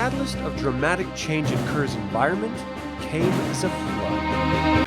catalyst of dramatic change in Khur's environment came as a flood.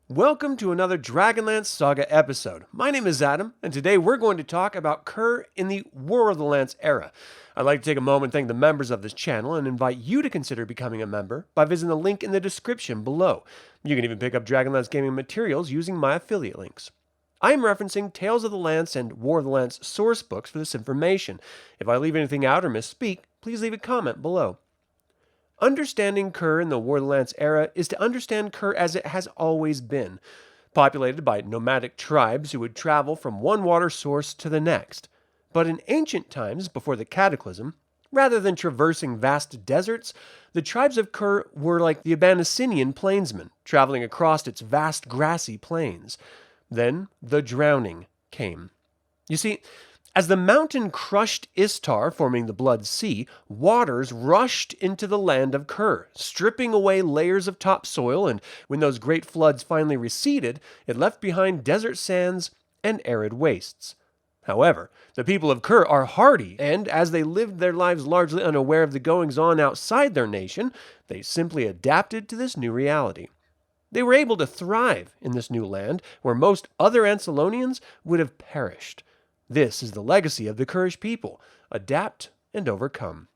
Welcome to another DragonLance Saga episode. My name is Adam, and today we're going to talk about Khur in the War of the Lance era. I'd like to take a moment and thank the members of this channel and invite you to consider becoming a member by visiting the link in the description below. You can even pick up DragonLance gaming materials using my affiliate links. I am referencing Tales of the Lance and War of the Lance source books for this information. If I leave anything out or misspeak, please leave a comment below. Understanding Khur in the War of the Lance era is to understand Khur as it has always been, populated by nomadic tribes who would travel from one water source to the next. But in ancient times, before the Cataclysm, rather than traversing vast deserts, the tribes of Khur were like the Abanasinian plainsmen, traveling across its vast grassy plains. Then the drowning came. You see, as the mountain crushed Istar, forming the Blood Sea, waters rushed into the land of Khur, stripping away layers of topsoil, and when those great floods finally receded, it left behind desert sands and arid wastes. However, the people of Khur are hardy, and as they lived their lives largely unaware of the goings-on outside their nation, they simply adapted to this new reality. They were able to thrive in this new land, where most other Ansalonians would have perished. This is the legacy of the Khurish people: adapt and overcome.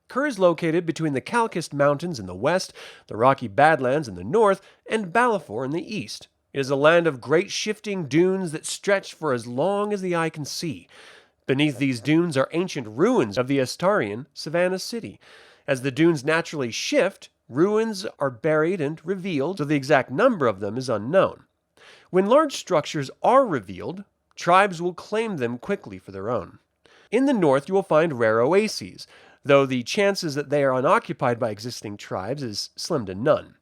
Khur is located between the Cataclysm Mountains in the west, the Rocky Badlands in the north, and Balfour in the east. It is a land of great shifting dunes that stretch for as long as the eye can see. Beneath these dunes are ancient ruins of the Istarian Savannah city. As the dunes naturally shift, ruins are buried and revealed, so the exact number of them is unknown. When large structures are revealed, tribes will claim them quickly for their own. In the north, you will find rare oases, though the chances that they are unoccupied by existing tribes is slim to none.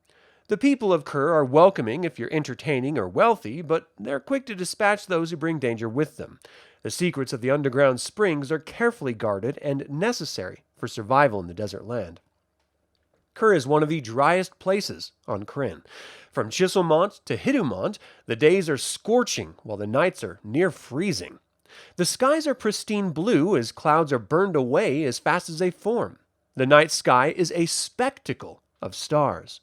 The people of Khur are welcoming if you're entertaining or wealthy, but they're quick to dispatch those who bring danger with them. The secrets of the underground springs are carefully guarded and necessary for survival in the desert land. Khur is one of the driest places on Krynn. From Chiselmont to Hidumont, the days are scorching while the nights are near freezing. The skies are pristine blue as clouds are burned away as fast as they form. The night sky is a spectacle of stars.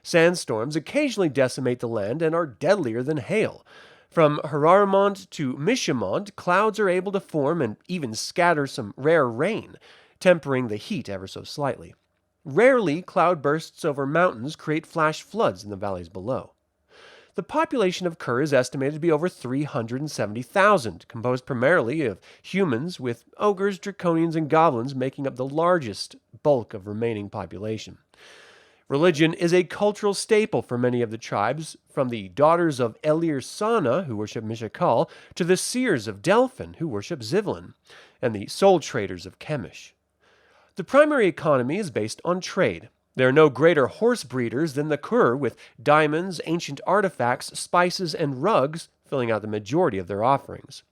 Sandstorms occasionally decimate the land and are deadlier than hail. From Hararamont to Mishamont, clouds are able to form and even scatter some rare rain, tempering the heat ever so slightly. Rarely, cloudbursts over mountains create flash floods in the valleys below. The population of Khur is estimated to be over 370,000, composed primarily of humans, with ogres, draconians, and goblins making up the largest bulk of remaining population. Religion is a cultural staple for many of the tribes, from the daughters of Elir Sana, who worship Mishakal, to the seers of Delphin, who worship Zivlin, and the soul traders of Chemish. The primary economy is based on trade. There are no greater horse breeders than the Khur, with diamonds, ancient artifacts, spices, and rugs filling out the majority of their offerings.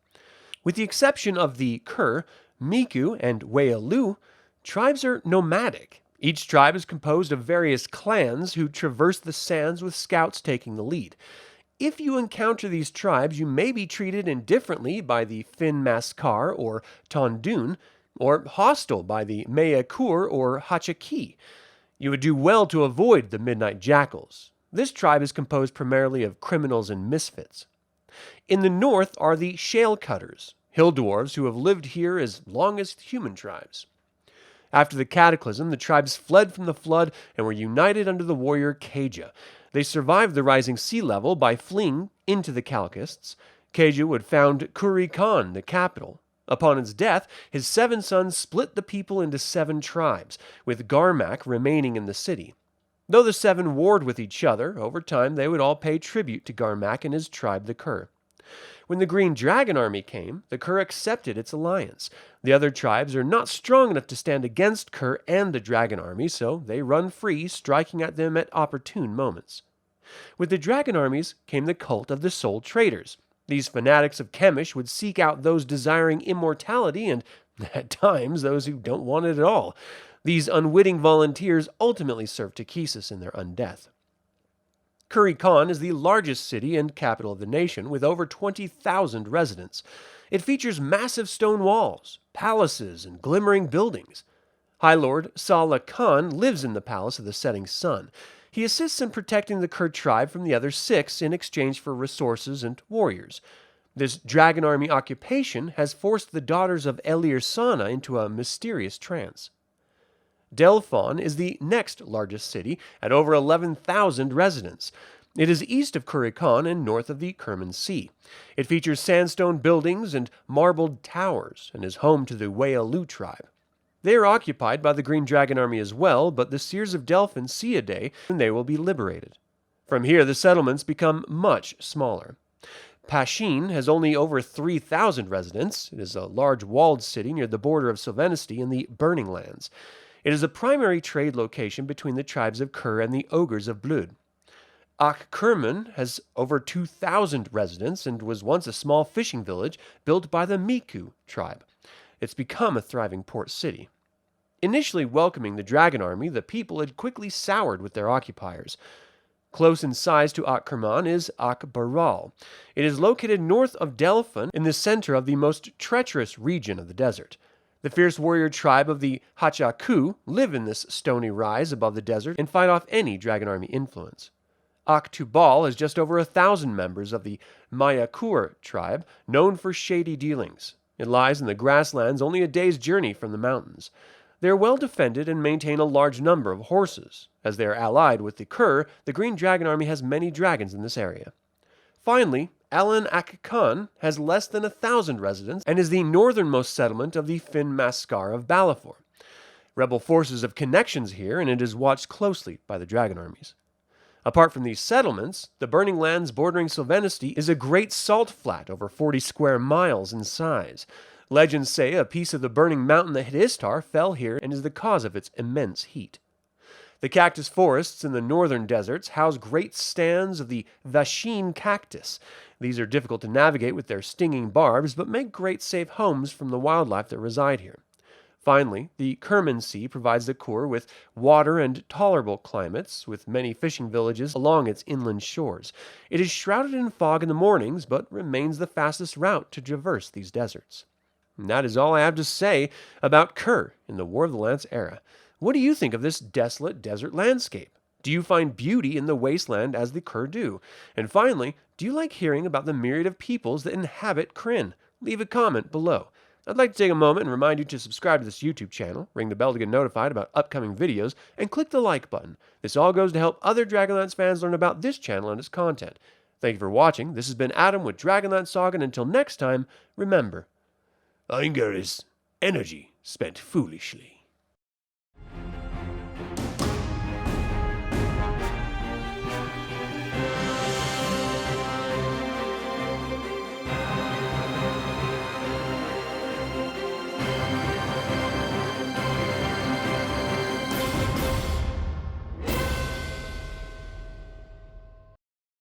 With the exception of the Khur, Miku, and Wealu, tribes are nomadic. Each tribe is composed of various clans who traverse the sands with scouts taking the lead. If you encounter these tribes, you may be treated indifferently by the Fin Maskar or Tondun, or hostile by the Mea Khur or Hachaki. You would do well to avoid the Midnight Jackals. This tribe is composed primarily of criminals and misfits. In the north are the Shale Cutters, hill dwarves who have lived here as long as human tribes. After the Cataclysm, the tribes fled from the flood and were united under the warrior Kaja. They survived the rising sea level by fleeing into the Calcists. Kaja would found Khuri Khan, the capital. Upon his death, his 7 sons split the people into 7 tribes, with Garmak remaining in the city. Though the 7 warred with each other, over time they would all pay tribute to Garmak and his tribe, the Khur. When the Green Dragonarmy came, the Khur accepted its alliance. The other tribes are not strong enough to stand against Khur and the Dragonarmy, so they run free, striking at them at opportune moments. With the Dragonarmies came the cult of the Soul Traders. These fanatics of Chemish would seek out those desiring immortality and, at times, those who don't want it at all. These unwitting volunteers ultimately serve Takhisis in their undeath. Khur is the largest city and capital of the nation, with over 20,000 residents. It features massive stone walls, palaces, and glimmering buildings. High Lord Salah Khan lives in the Palace of the Setting Sun. He assists in protecting the Khur tribe from the other 6 in exchange for resources and warriors. This Dragonarmy occupation has forced the daughters of Elir Sana into a mysterious trance. Delphon is the next largest city, at over 11,000 residents. It is east of Khur and north of the Kerman Sea. It features sandstone buildings and marbled towers, and is home to the Waialu tribe. They are occupied by the Green Dragon Army as well, but the Seers of Delphin see a day when they will be liberated. From here, the settlements become much smaller. Pashin has only over 3,000 residents. It is a large walled city near the border of Sylvanesty and the Burning Lands. It is a primary trade location between the tribes of Khur and the Ogres of Blood. Kerman has over 2,000 residents and was once a small fishing village built by the Miku tribe. It's become a thriving port city. Initially welcoming the Dragon Army, the people had quickly soured with their occupiers. Close in size to Kerman is Baral. It is located north of Delphon in the center of the most treacherous region of the desert. The fierce warrior tribe of the Hachaku live in this stony rise above the desert and fight off any Dragon Army influence. Tubal has just over 1,000 members of the Mayakur tribe, known for shady dealings. It lies in the grasslands only a day's journey from the mountains. They are well defended and maintain a large number of horses. As they are allied with the Khur, the Green Dragon Army has many dragons in this area. Finally, Alan Khan has less than 1,000 residents and is the northernmost settlement of the Fin Maskar of Balafor. Rebel forces have connections here, and it is watched closely by the dragon armies. Apart from these settlements, the Burning Lands bordering Sylvanesty is a great salt flat over 40 square miles in size. Legends say a piece of the burning mountain that hit Istar fell here and is the cause of its immense heat. The cactus forests in the northern deserts house great stands of the Vashin cactus. These are difficult to navigate with their stinging barbs, but make great safe homes from the wildlife that reside here. Finally, the Kerman Sea provides the Khur with water and tolerable climates, with many fishing villages along its inland shores. It is shrouded in fog in the mornings, but remains the fastest route to traverse these deserts. And that is all I have to say about Khur in the War of the Lance era. What do you think of this desolate desert landscape? Do you find beauty in the wasteland as the Khur do? And finally, do you like hearing about the myriad of peoples that inhabit Krynn? Leave a comment below. I'd like to take a moment and remind you to subscribe to this YouTube channel, ring the bell to get notified about upcoming videos, and click the like button. This all goes to help other Dragonlance fans learn about this channel and its content. Thank you for watching. This has been Adam with Dragonlance Saga, and until next time, remember, anger is energy spent foolishly.